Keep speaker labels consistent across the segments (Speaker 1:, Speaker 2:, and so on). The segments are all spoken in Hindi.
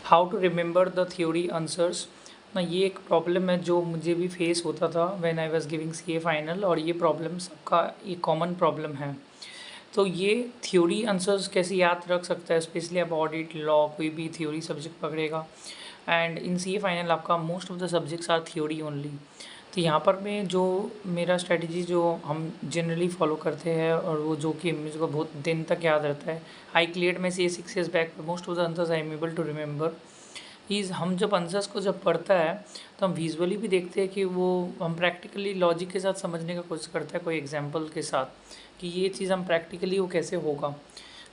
Speaker 1: How to remember the theory answers ना, ये एक प्रॉब्लम है जो मुझे भी फेस होता था when I was giving CA final, और ये प्रॉब्लम सबका एक कॉमन प्रॉब्लम है। तो ये थ्योरी आंसर्स कैसे याद रख सकता है, स्पेशली आप ऑडिट, लॉ, कोई भी थ्योरी सब्जेक्ट पकड़ेगा, एंड इन सीए फाइनल आपका most of the subjects are theory only. तो यहाँ पर मैं जो मेरा स्ट्रेटजी जो हम जनरली फॉलो करते हैं, और वो जो कि मुझको बहुत दिन तक याद रहता है, I cleared my C 6 years back, most of the answers I am able to remember. इज़ हम जब आंसर्स को जब पढ़ता है तो हम विजुअली भी देखते हैं कि वो हम प्रैक्टिकली लॉजिक के साथ समझने का कोशिश करता है, कोई एग्जांपल के साथ कि ये चीज़ हम प्रैक्टिकली वो कैसे होगा।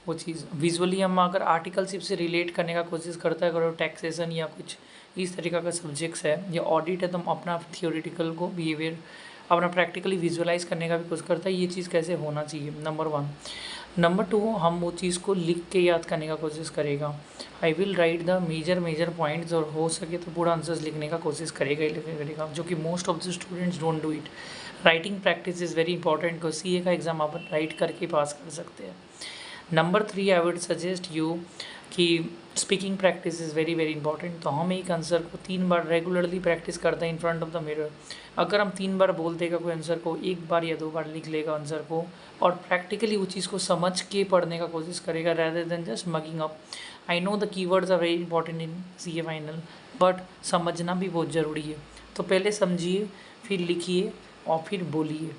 Speaker 1: वो चीज़ विजुअली हम अगर आर्टिकलशिप से रिलेट करने का कोशिश करता है, अगर टैक्सेशन या कुछ इस तरीक़ा का सब्जेक्ट्स है या ऑडिट है, तो हम अपना थियोरेटिकल को बिहेवियर अपना प्रैक्टिकली विजुअलाइज करने का भी कोशिश करता है, ये चीज़ कैसे होना चाहिए, नंबर 1। नंबर 2, हम वो चीज़ को लिख के याद करने का कोशिश करेगा। I will write the major points, और हो सके तो पूरा आंसर्स लिखने का कोशिश करेगा ही करेगा, जो कि most of the students don't do it. Writing practice is very important, को सीए का एग्ज़ाम आप राइट करके पास कर सकते हैं। Number 3, I would suggest you कि speaking practice is very important. तो हम एक आंसर को 3 बार रेगुलरली प्रैक्टिस करते हैं in front of the mirror. अगर हम 3 बार बोल देगा कोई आंसर को, 1 बार या 2 बार लिख लेगा आंसर को, और प्रैक्टिकली वो चीज़ को समझ के पढ़ने का कोशिश करेगा rather then just mugging up. I know the keywords are very important in CA final, but समझना भी बहुत ज़रूरी है। तो पहले समझिए, फिर लिखिए और फिर बोलिए।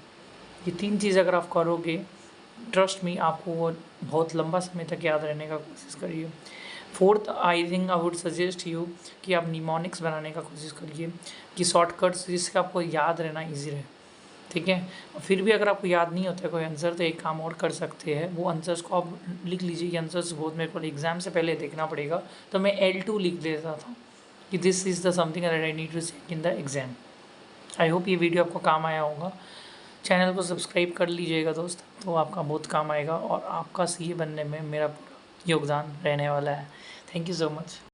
Speaker 1: ये 3 चीज़ अगर आप करोगे, ट्रस्ट मी, आपको वो बहुत लंबा समय तक याद रहने का कोशिश करिए। 4th, I think I would suggest you कि आप निमोनिक्स बनाने का कोशिश करिए, कि शॉर्टकट्स जिससे आपको याद रहना ईजी रहे, ठीक है। फिर भी अगर आपको याद नहीं होता है कोई आंसर, तो एक काम और कर सकते हैं, वो आंसर्स को आप लिख लीजिए कि आंसर्स बहुत मेरे को एग्ज़ाम से पहले देखना पड़ेगा, तो मैं L2 लिख देता था कि this is the something that I need to check in the exam. I hope ये वीडियो आपको काम आया होगा। चैनल को सब्सक्राइब कर लीजिएगा दोस्त, तो आपका बहुत काम आएगा, और आपका सीए बनने में मेरा पूरा योगदान रहने वाला है। Thank you so much.